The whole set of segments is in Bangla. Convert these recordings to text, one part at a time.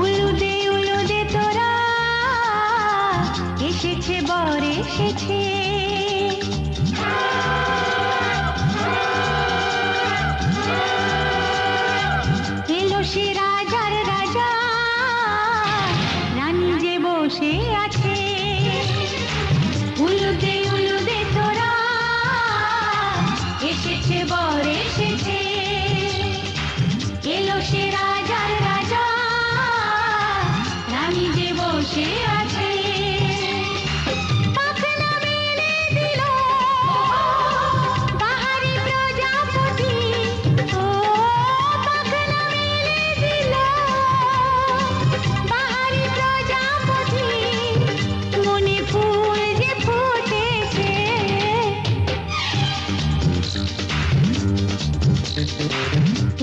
উলুদে তোরা এসেছে বর এসেছে, এলো সে রাজার রাজা, রানী যে বসে আছে। উলুদে তোরা এসেছে বর এসেছে, এলো সে রাজার রাজা, রানী যে বসে আছে। পাখনা মেলে দিল বাহারি প্রজাপতি, ও পাখনা মেলে দিল বাহারি প্রজাপতি, মনে ফুল যে ফুটেছে।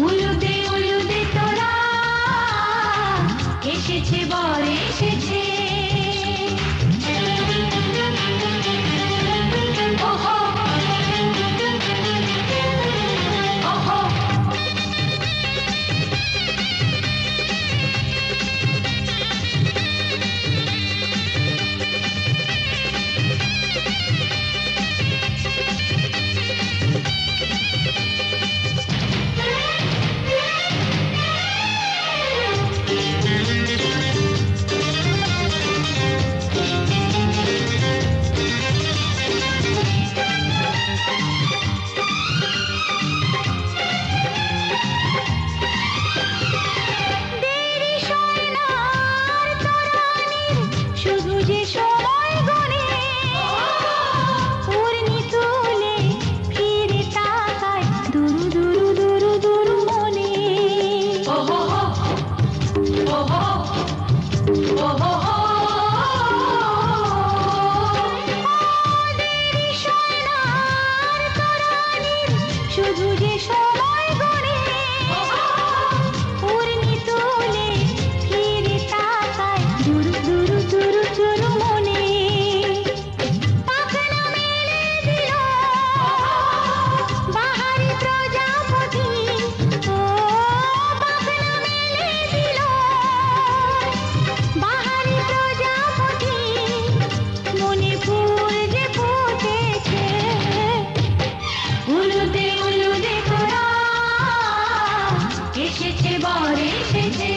উলুদে তোরা এসেছে বর এসেছে। ওহো ওহো শুধু যে সময় গনে, উর্মি তুলে ফিরে তাকায় দুরু দুরু দুরু দুরু মনে। ওহো ওহো ওহো দেরি সোনার তরানির শুধু যে সময় গনে, উর্মি তুলে ফিরে তাকায় দুরু দুরু দুরু দুরু মনে। পাখনা মেলে দিল বাহারি প্রজাপতি, ও পাখনা মেলে দিল বাহারি প্রজাপতি, মনে ফুল যে ফুটেছে। উলুদে তোরা এসেছে বর এসেছে।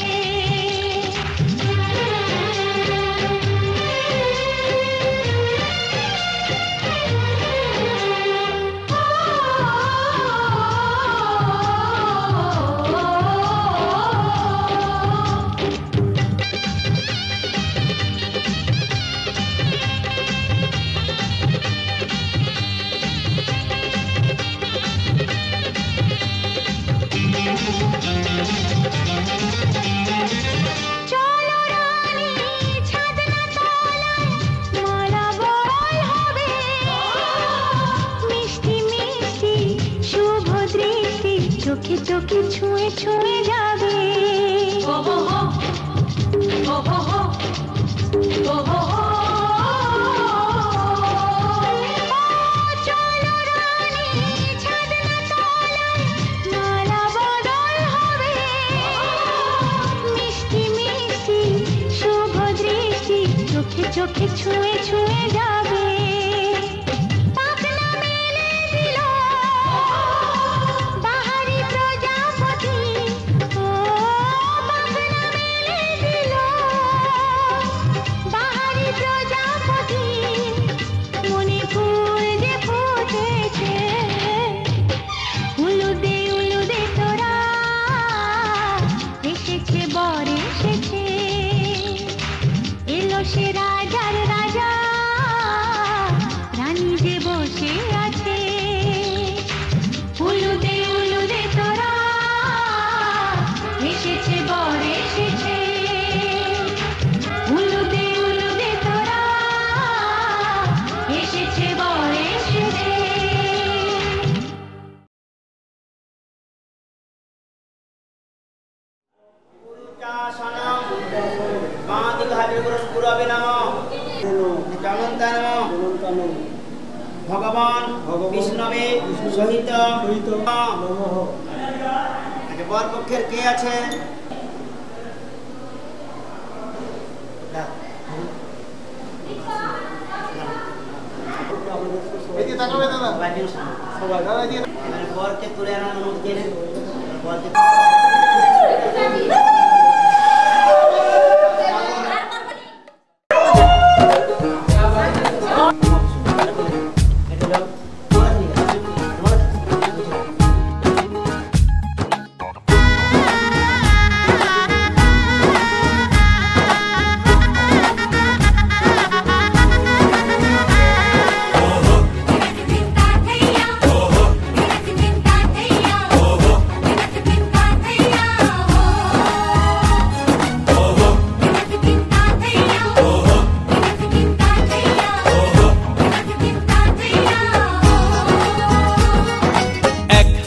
চলো রানী ছাদনা তলায় মালা বড়াই হবে, মিষ্টি মিষ্টি শুভ দৃষ্টি চোখে চোখে ছুঁয়ে ছুঁয়ে যাবে। ওহো ওহো ওহো চলো রানী ছাদনা তলায় মালা বদল হবে, মিষ্টি মিষ্টি শুভ দৃষ্টি চোখে চোখে ছুঁয়ে ছুঁয়ে যাবে। পাখনা মেলে দিল বাহারি প্রজাপতি, ও পাখনা মেলে দিল বাহারি প্রজাপতি, মনে ফুল যে ফুটেছে। উলুদে তোরা এসেছে বর এসেছে, এলো সে রাজার রাজা, রানী যে বসে আছে। উলুদে তোরা এসেছে বর এসেছে। উলুদে তোরা এসেছে বর এসেছে। ভগবান বিষ্ণবে সহিত বর পক্ষের কে আছে? বরকে তুলে আনার অনুমতি দিলেন। বরকে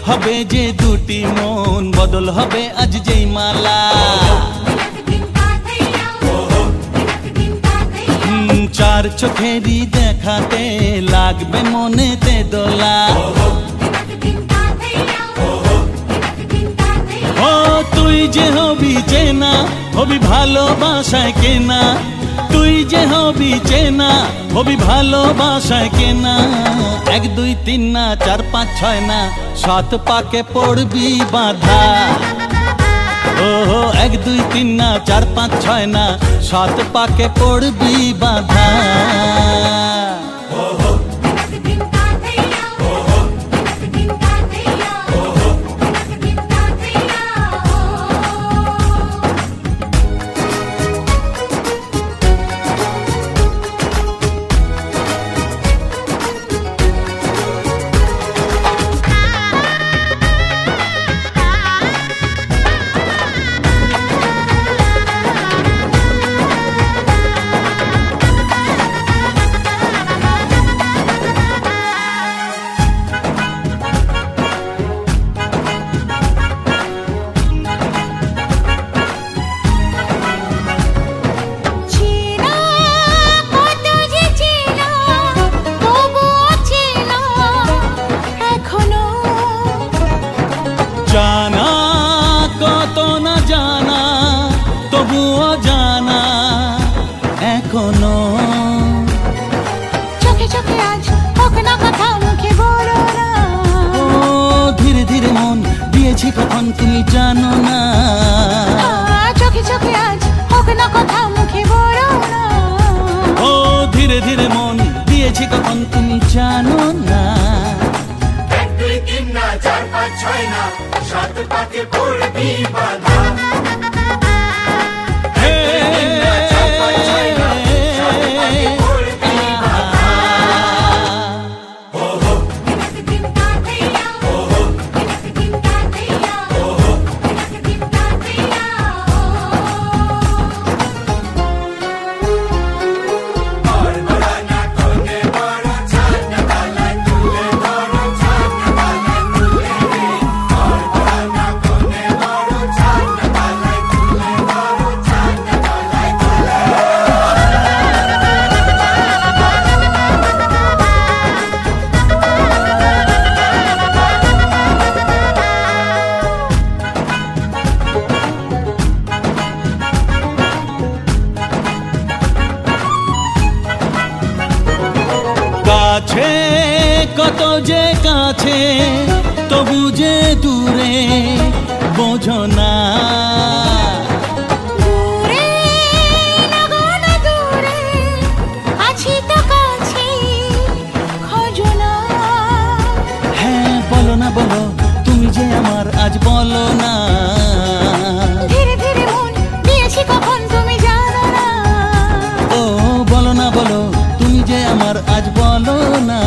হবে যে দুটি মন বদল হবে আজ যেই মালা চার চোখেরই দেখাতে লাগবে মনেতে দোলা ও তুই যে হবি চেনা হবি ভালোবাসায় কেনা তুই যে হবি চেনা হবি ভালোবাসায় কেনা 1 2 3 না 4 5 6 না 7 পাকে পড়বি বাঁধা ও 1 2 3 না 4 5 6 না 7 পাকে পড়বি বাঁধা জানা কত না জানা তবুও জানা এখনো চোখে চোখে আজ হোক না কথা মুখে বলো না ও ধীরে ধীরে মন দিয়েছি কখন তুমি জানো না চোখে চোখে আজ হোক না কথা মুখে বলো না ও ধীরে ধীরে মন দিয়েছি কখন তুমি জানো না 1 2 3 না 4 5 6 না 7 পাকে পড়বি বাঁধা কাছে কত যে কাছে তবু যে দূরে বোঝো না দূরে লাগো না দূরে আছি তো কাছে খোঁজো না হ্যাঁ বলো না বলো তুমি যে আমার আজ বলো না ধীরে ধীরে মন দিয়েছি কখন তুমি জানো না ও বলো না বলো তুমি যে আমার আজ বলো না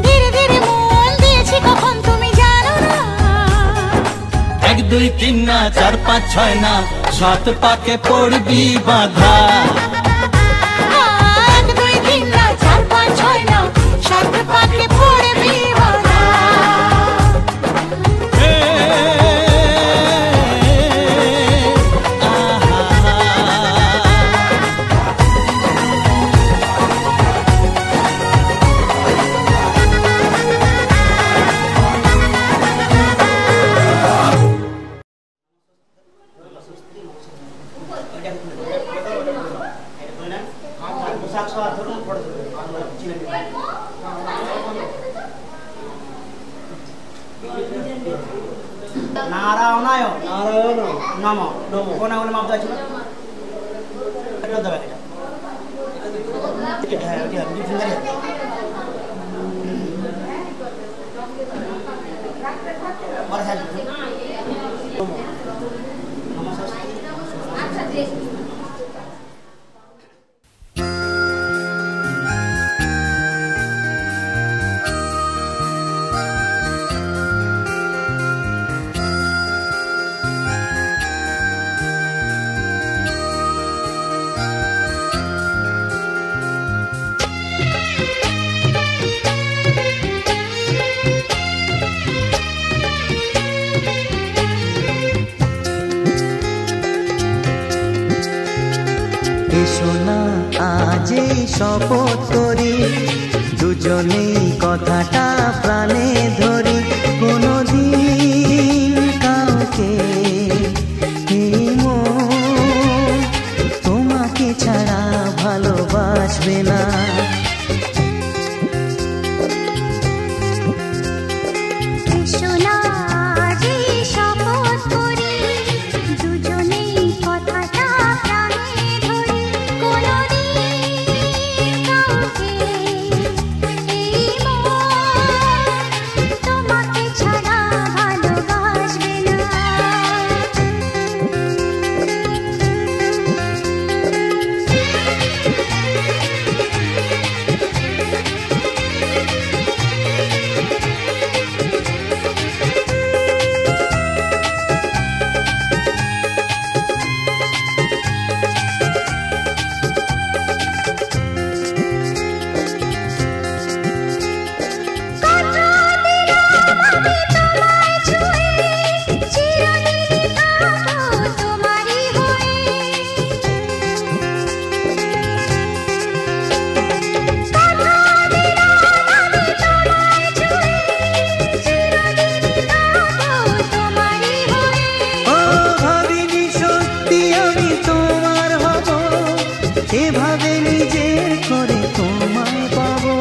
ধীরে ধীরে মন দিয়েছি কখন তুমি জানো না 1 2 3 না 4 5 6 না 7 পাকে পড়বি বাঁধা 1 2 3 না 4 5 6 না 7 পাকে পড়বি বাঁধা নারায়ণায় নম কোন আঙুলে মাপ দেওয়া ছিল? এটা দেবে এটা হ্যাঁ ওটা দুই ফিঙ্গারে বড় সাইজ আজে শপথ করি দুজনেই কথাটা প্রাণে ধরি কোনদিন কাউকে তোমাকে ছাড়া ভালোবাসবে না। এভাবে নিজের করে তোমায় পাবো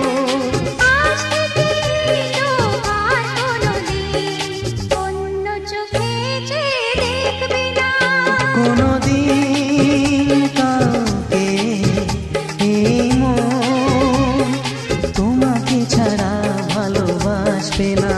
কোনদিন কাউকে তোমাকে ছাড়া ভালোবাসবে না।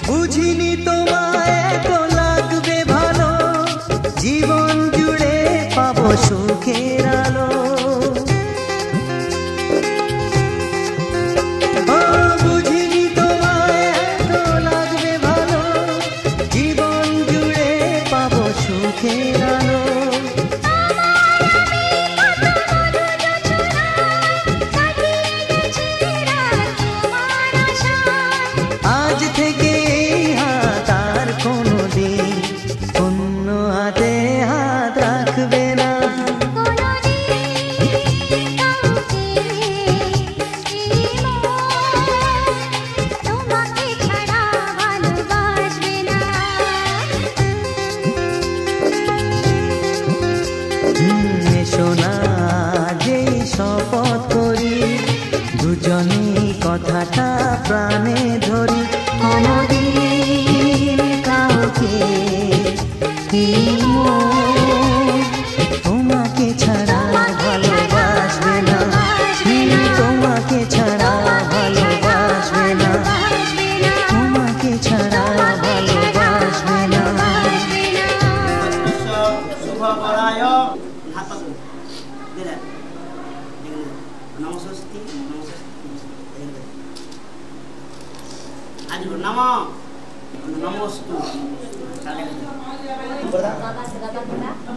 বুঝিনি তোমায় এত লাগবে ভালো জীবন জুড়ে পাবো সুখের আলো বুঝিনি তোমায় এত লাগবে ভালো জীবন জুড়ে পাবো সুখের আলো আজ থেকে হাত আর কোনোদিন অন্য হাতে হাত রাখবে না। সোনা যে শপথ করি দুজনেই কথাটা প্রাণে ধরি কোনদিন কাউকে তোমাকে ছাড়া ভালোবাসবে না তোমাকে ছাড়া ভালোবাসবে না তোমাকে ছাড়া ভালোবাসবে না। শুভ পরায় হাত দিলেন নমস্তি আজ নম নমস্তু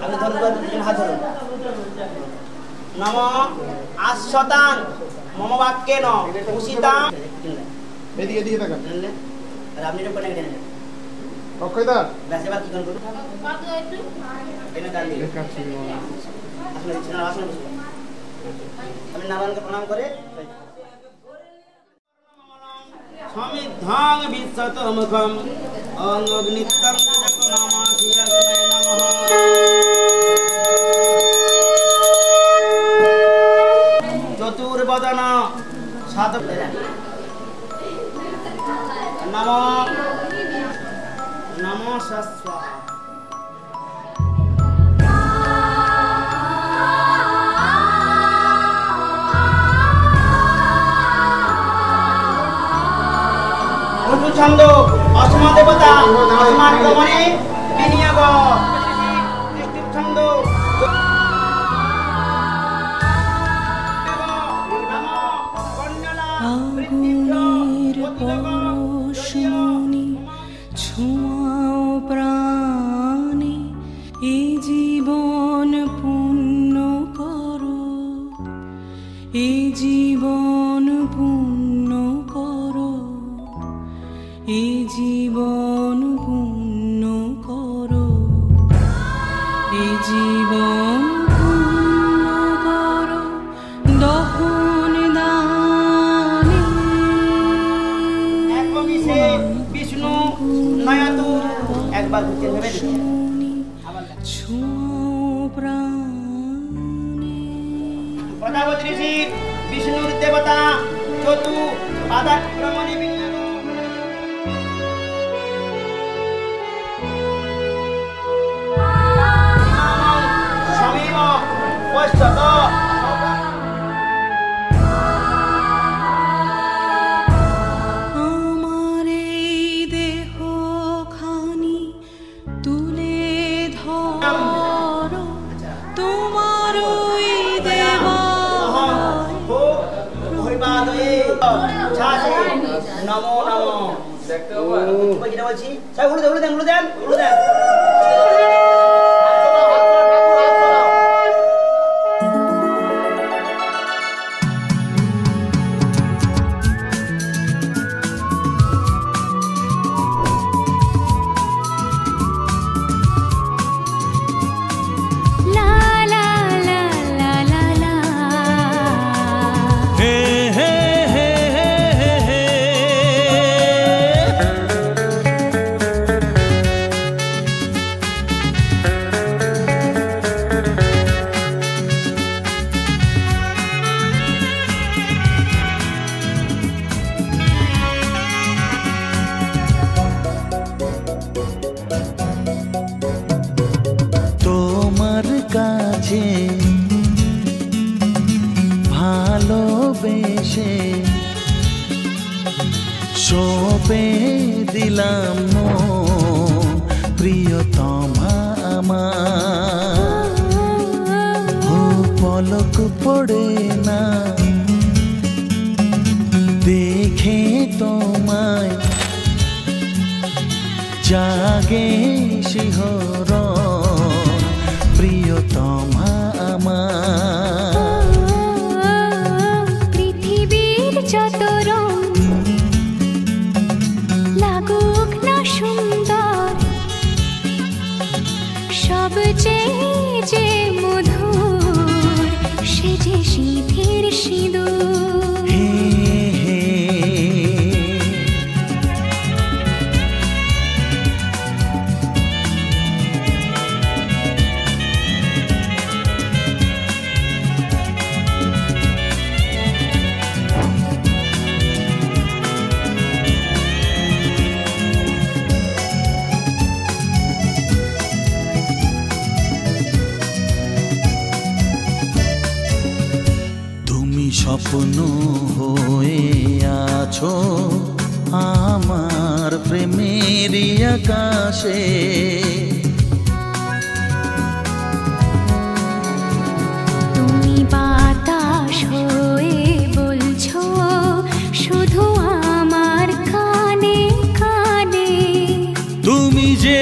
আপনি ধরুন, হাত ধরুন। নম আশ্বতাং মম বাক্যেন উষিতাং। এদিকে এদিকে তাকান। আর আপনি এটা কোনে গেলেন? অক্ষয়দা ব্যাস এবার কি করব? এনে ডাল দিন। আসলে ছিনা আসলে বসুন। আমি নারায়ণকে প্রণাম করে সমিদ্ধাং বিশ্বতমুখম অগ্নিত্যং জগন্নামাসিয়াগ্নে নমঃ। চতুর্বদন সাত নমো নমো শাস্ত্রা। ছন্দ অসমা দেবতা অসমান গমনে বিনিয়োগ ছন্দ আগুনের পরশনি ছোঁয়াও প্রাণে, এ জীবন পূর্ণ করো, এ জীবন পূর্ণ করো, এ জীবন পূর্ণ করো, এ জীবন পূর্ণ করো দহন দানে। একমিশে বিষ্ণু নয়াতু একবার ঘুরতে ভেবে দিন। ছোঁয়াও প্রাণে। প্রজাপতি ঋষি বিষ্ণুর দেবতা চতু পাদাক্রমণে বিনিয়োগ। সমীম পশ্চাৎ আমার এই দেহখানি তুলে ধরো, তোমার ওই দেবালয়। নমো নমো যেটা বলছি সব উড়ে দেন উড়ে দেন উড়ে দেন। লা লা লা লা লা লা। হে হে হে হে হে হে। তোমার কাছে ভালোবেসে সঁপে দিলাম মন, প্রিয়তমা আমার। ও পলক পড়ে না দেখে তোমায়, জাগে শিহরণ, প্রিয়তমা আমার। পৃথিবীর যত রং লাগুক না সুন্দর, সবচেয়ে যে মধুর সে যে সিঁথির সিঁদুর। হে হে তুমি স্বপ্ন হয়ে আছো আমার প্রেমের আকাশে। তুমি বাতাস হয়ে বলছো শুধু আমার কানে কানে। তুমি যে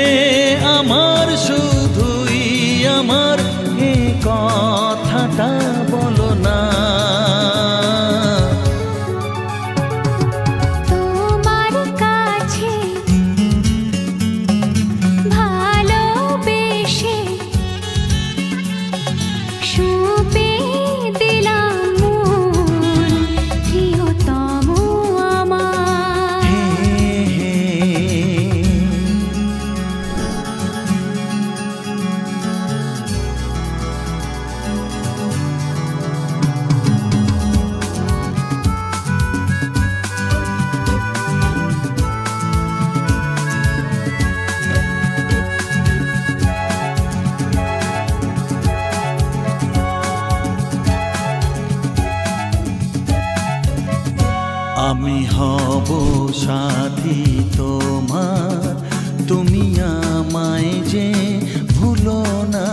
হব সাথী তোমার, তুমি আমায় যে ভুলো না।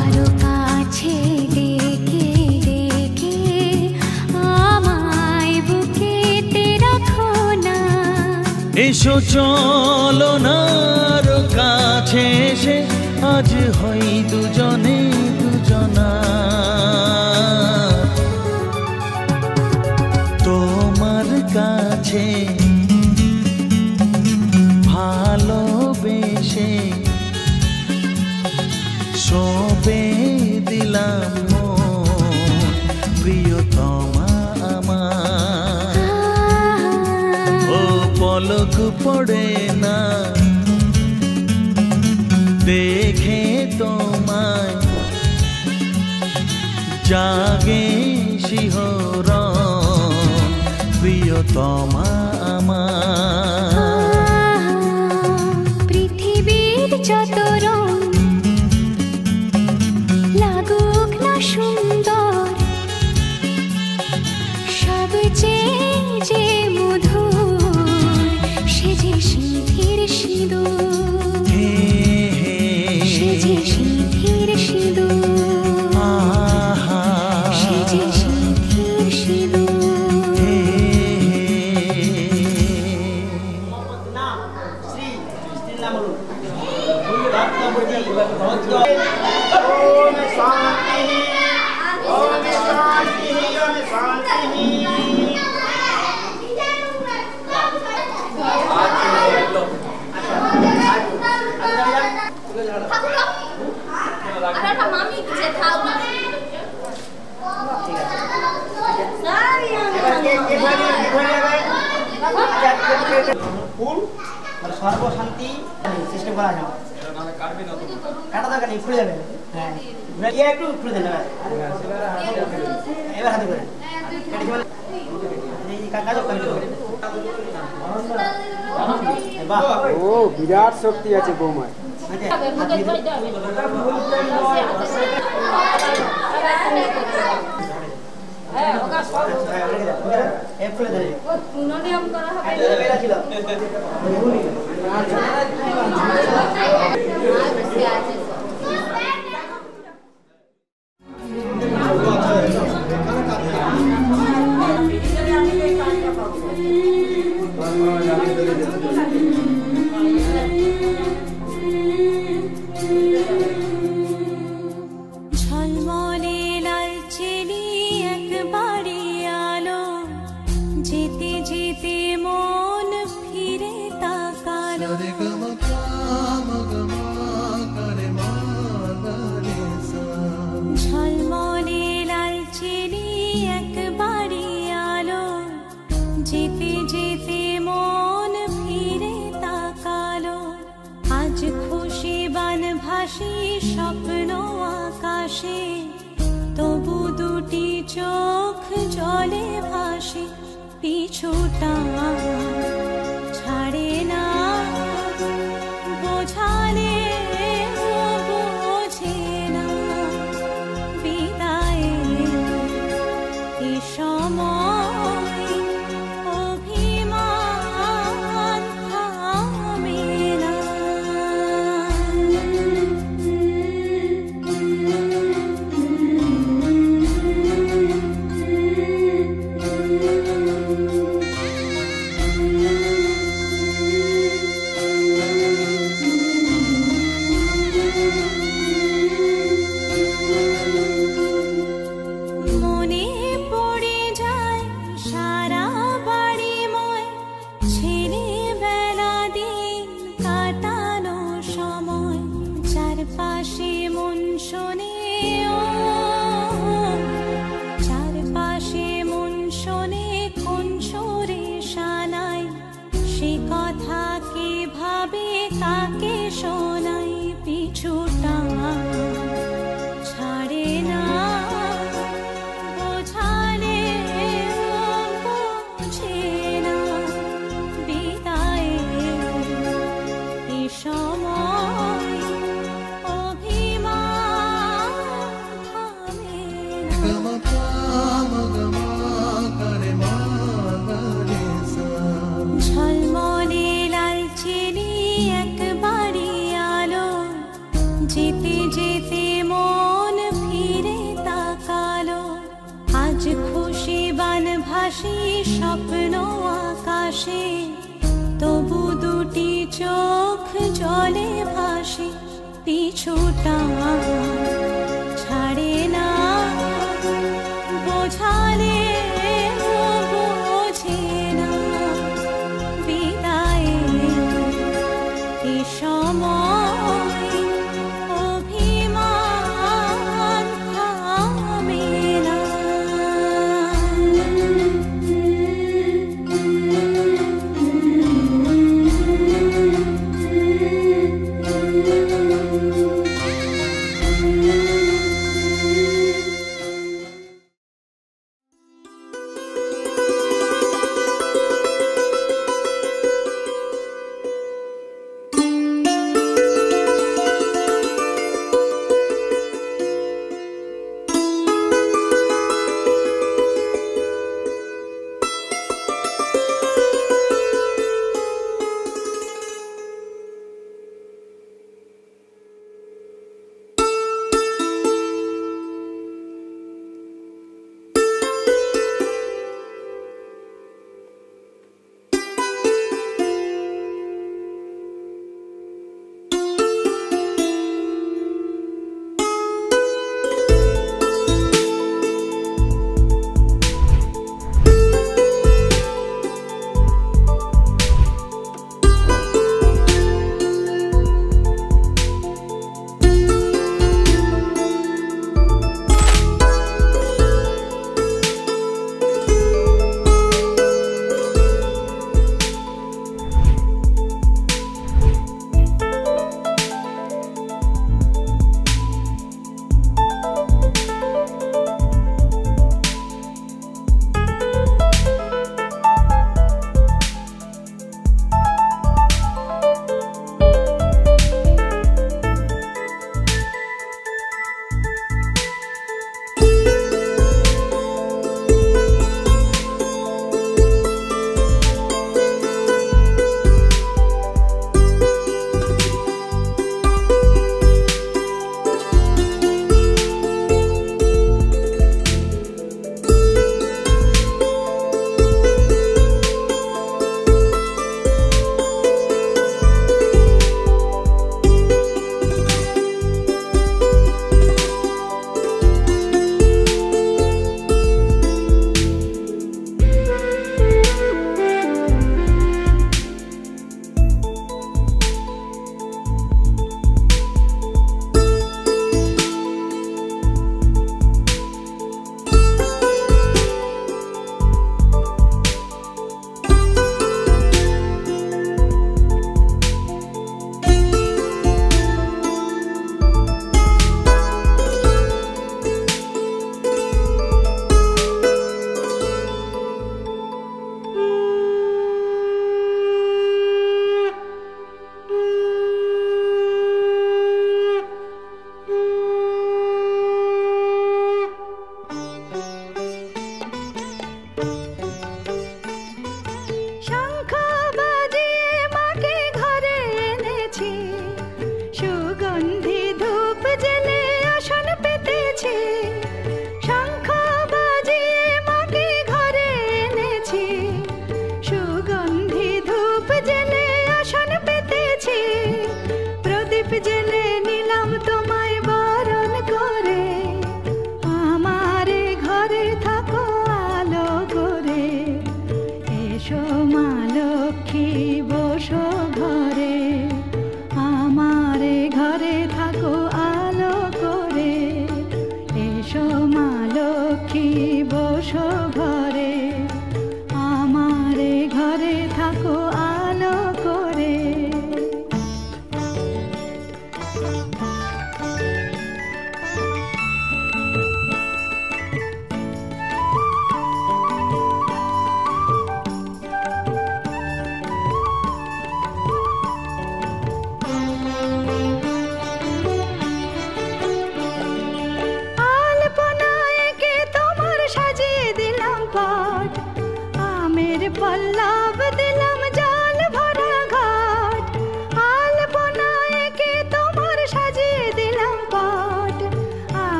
আরো কাছে ডেকে ডেকে আমায় বুকেতে রাখো না। এসো চলো না আরো কাছে এসে আজ হই দুজনে দুজনা। তোমার কাছে ভালোবেসে সবে দিলাম মন, প্রিয়তমা আমার। ও পলক পড়ে না দেখে তোমায়, জাগে শিহরণ, প্রিয়তমা আমার। পৃথিবীর যত রং লাগুক না সুন্দর, সবচেয়ে যে মধুর সে যে সিঁথির সিঁদুর, সে যে সিঁথির সিঁদুর, সে যে সিঁথির সিঁদুর। নাম শ্রী, স্ত্রীর নাম হলো রত্নাবতী। ওম শান্তি, ওম শান্তি, ওম শান্তি। ফুল আর সর্বশান্তি সিস্টেম করা আছে। কাটা দরকার নেই, খুলে যাবে। হ্যাঁ ইয়ে একটু খুলে দেন এবার হাতে করে ও বিরাট শক্তি আছে বৌমায়। খুলে দেন ঝলমলে লাল চেলি একবারে আলো, যেতে যেতে মন ফিরে তাকালো। ঝলমলে লাল চেলি একবারে আলো, যেতে যেতে মন ফিরে তাকালো। আজ খুশি বান ভাসি স্বপ্ন আকাশে, তবু দুটি চোখ জলে ভাসে। পিছুটা ছাড়ে না, বোঝালে বোঝে না। বিদায়ে এ সময় অভিমান থামে না। মনে পড়ে যায় সারা বাড়িময়, ছেলেবেলা দিন কাটানো সময়। চারপাশে মন শোনে, চারপাশে মন শোনে কোন সুরে শানাই। সে কথা কে ভাবে কাকে শোনাই। পিছুটা ছাড়ে না, বোঝালে বোঝে না। বিদায়ে এ সময় অভিমান থামে না। জলে ভাসে পিছুটা ছাড়ে না বোঝালে বোঝে না বিদায়ে এ সময় অভিমান থামে না।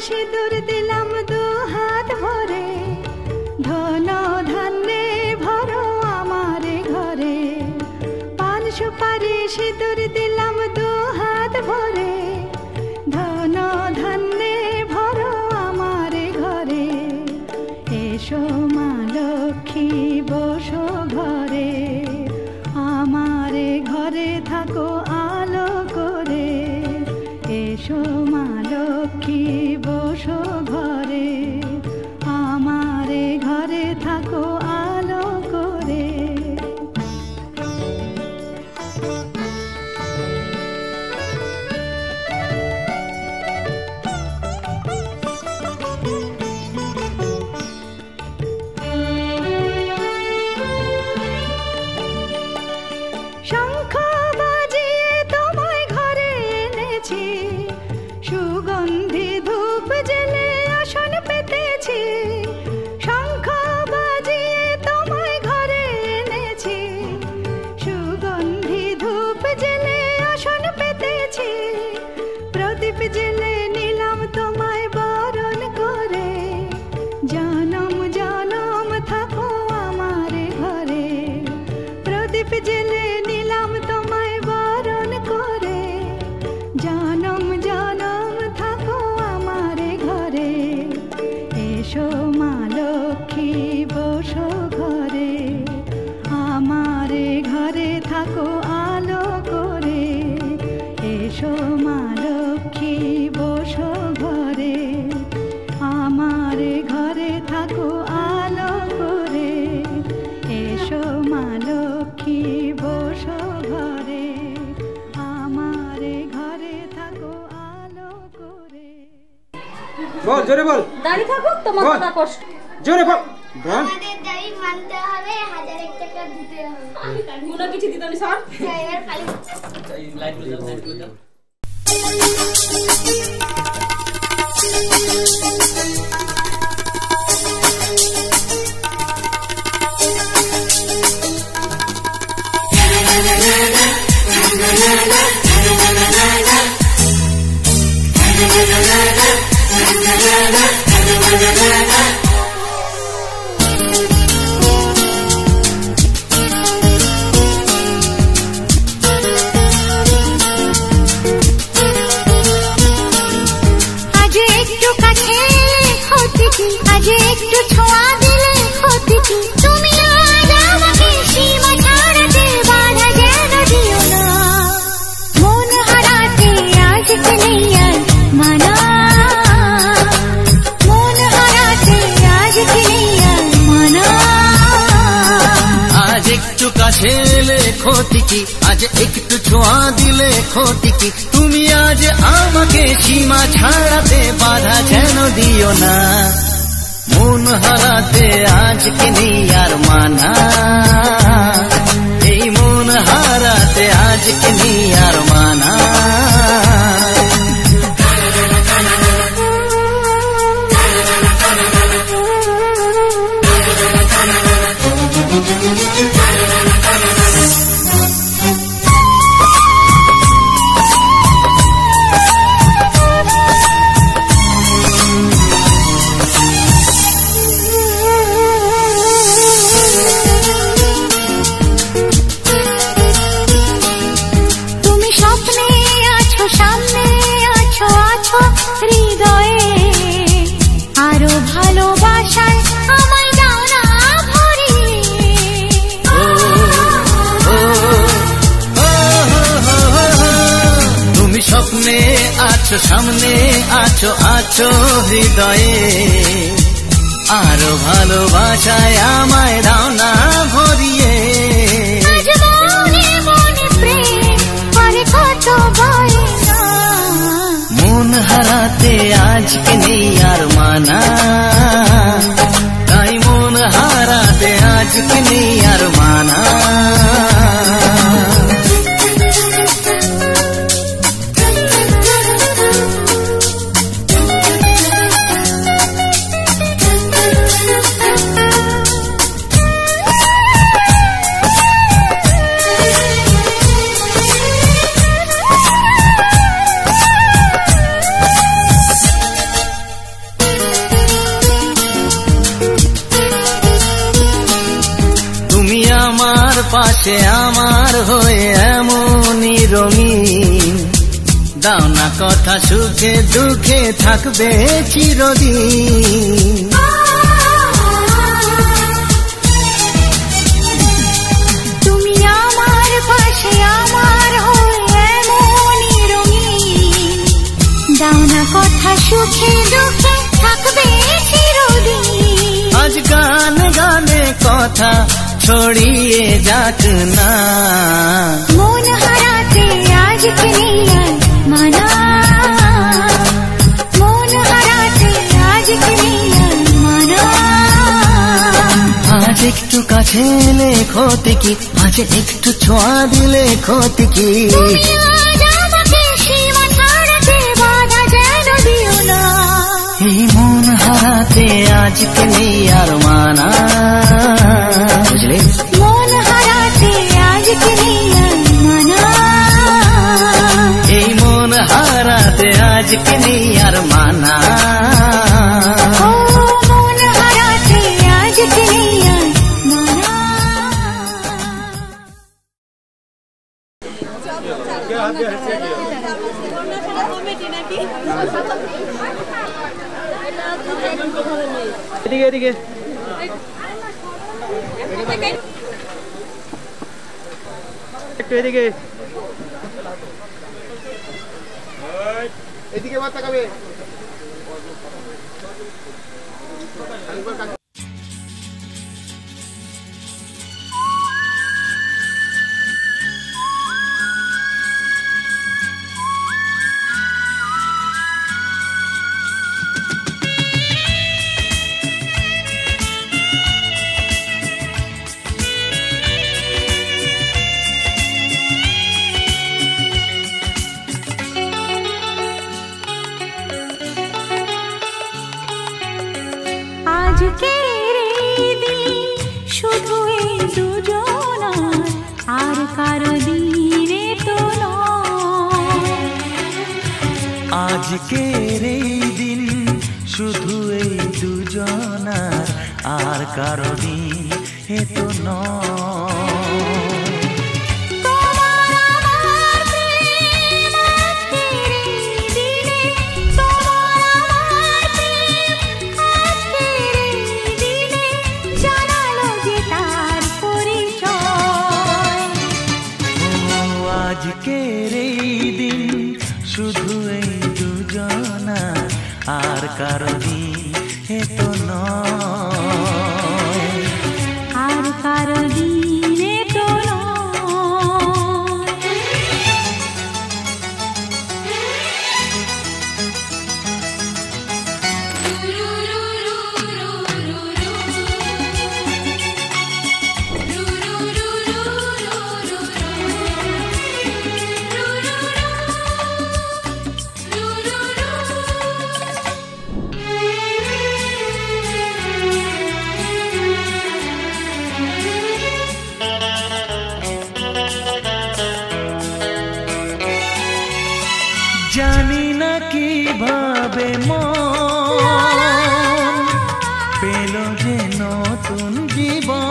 সিঁদুর দিলাম দু হাত ভরে, ধন ধান্যে এসো মা লক্ষ্মী বসো ঘরে, আমারে ঘরে থাকো আলো করে। এসো মা লক্ষ্মী বসো ঘরে, আমারে ঘরে থাকো আলো করে। শঙ্খ বাজিয়ে তোমায় ঘরে এনেছি, সুগন্ধি ধূপ জেলে আসন পেতেছি। শঙ্খ বাজিয়ে তোমায় ঘরে এনেছি, সুগন্ধি ধূপ জেলে আসন পেতেছি। প্রদীপ জেলে নিলাম তোমায় বরণ করে, জনম জনম থাকো আমার ঘরে। প্রদীপ জেলে নিলাম তোমায় বরণ করে, জনম জনম থাকো আমার ঘরে। এসো মা লক্ষ্মী বসো ঘরে, আমার ঘরে থাকো আলো করে। এসো মা লক্ষ্মী বসো ঘরে, আমার ঘরে থাকো আলো করে। এসো মা লক্ষ্মী বসো ঘরে, আমার ঘরে থাকো আলো করে। বল জোরে বল, দাঁড়িয়ে থাকো, তোমার বল। কথা কষ্ট। জোরে বল। বল। আমাদের দাবি মানতে হবে, 1001 টাকা দিতে হবে। কোনো কিছু দিতে হবে স্যার। এবার খালি আজ একটু ছোঁয়া দিলে ক্ষতি কি? তুমি আজ আমাকে সীমা ছাড়াতে বাধা যেন দিও না। মন হারাতে আজ নেই আর মানা, মন হারাতে আজ নেই আর মানা। আজ একটু কাছে এলে ক্ষতি কি? আজ একটু ছোঁয়া দিলে ক্ষতি কি? তুমি আজ আমাকে সীমা ছাড়াতে বাধা যেন দিও না। মন হারাতে আজকে নেই আর মানা, এই মন হারাতে আজকে নেই আর মানা। সামনে আছো আছো হৃদয়ে, আরো ভালোবাসায় আমায় দাও না ভরিয়ে। মন হারাতে আজকে নেই আর মানা, তাই মন হারাতে আজকে নেই আর মানা। পাশে আমার হয়ে এমনই রঙিন, দাও না কথা সুখে দুঃখে থাকবে চিরদিন। কথা ছড়িয়ে যাক না। মন হারাতে আজকে নেই আর মানা, মন হারাতে আজকে নেই আর মানা। আজ একটু কাছে এলে ক্ষতি কি, আজ একটু ছোঁয়া দিলে ক্ষতি কি। তুমি আজ আমাকে সীমা ছাড়াতে বাধা যেন দিও না। এই মন হারাতে আজকে নেই আর মানা, বুঝলে? মন হারাতে আজকে নেই আর মানা, এই মন হারাতে আজকে নেই আর মানা। ও মন হারাতে আজকে নেই আর মানা। এদিকে এদিকে একটু এদিকে এদিকে বাদ তাকাবে। আজকের এই দিন শুধু এই দুজনার, আর কারো দিনে তো নয়। আজকের এই দিন শুধু এই দুজনার, আর কারো দিন এ তো নয়। তোমার আমার প্রেম আজকের এই দিনে, তোমার আমার প্রেম আজকের এই দিনে জানালো যে তার পরিচয়। ও আজকের এই দিন শুধু এই দুজনার, আর কারো দিন এ তো নয়। আর কারো দিনে তো নয়। জানি না কিভাবে মন পেল যে নতুন জীবন।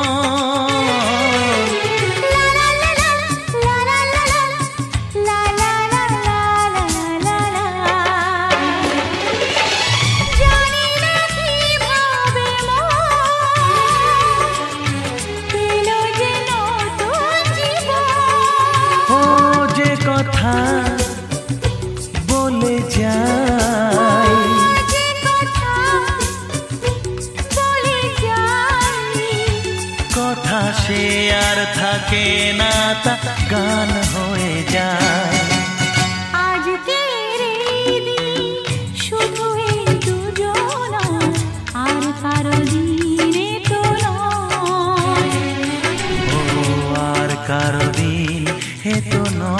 জানি না কিভাবে পেল যে নতুন জীবন। ও যে কথা বলে যাই, যে কথা বলে যাই, কথা সে আর থাকে না, তা গান হয়ে যায়। আজকের এই দিন শুধু এই দুজনার, আর কারো দিনে তো নয়। ও আর কারো দিন এ তো নয়।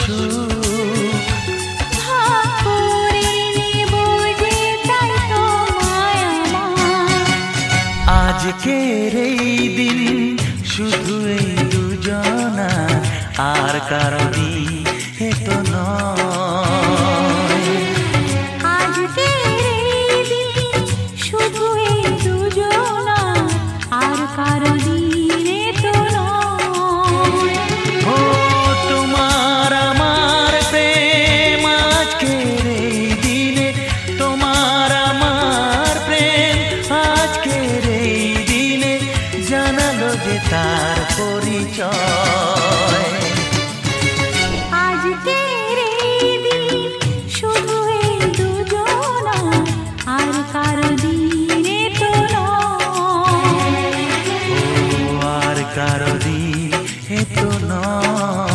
সুখ ভাগ করে নেব যে তাই তো মায়া আমার। আজকের এই দিন শুধু এই দুজনা আর কারো দিন তো নয়। আজকের এই দিন শুধু এই দুজনা আর কারো দিনে তো নয়। ও তোমার আমার প্রেম আজকের এই দিনে, তোমার আমার প্রেম আজকের এই দিনে জানালো যে তার পরিচয়। আজকের এই দিন শুধু এই দুজনা আর কারো দিনে তো নয়। ও আর কারো দিন তো নয়।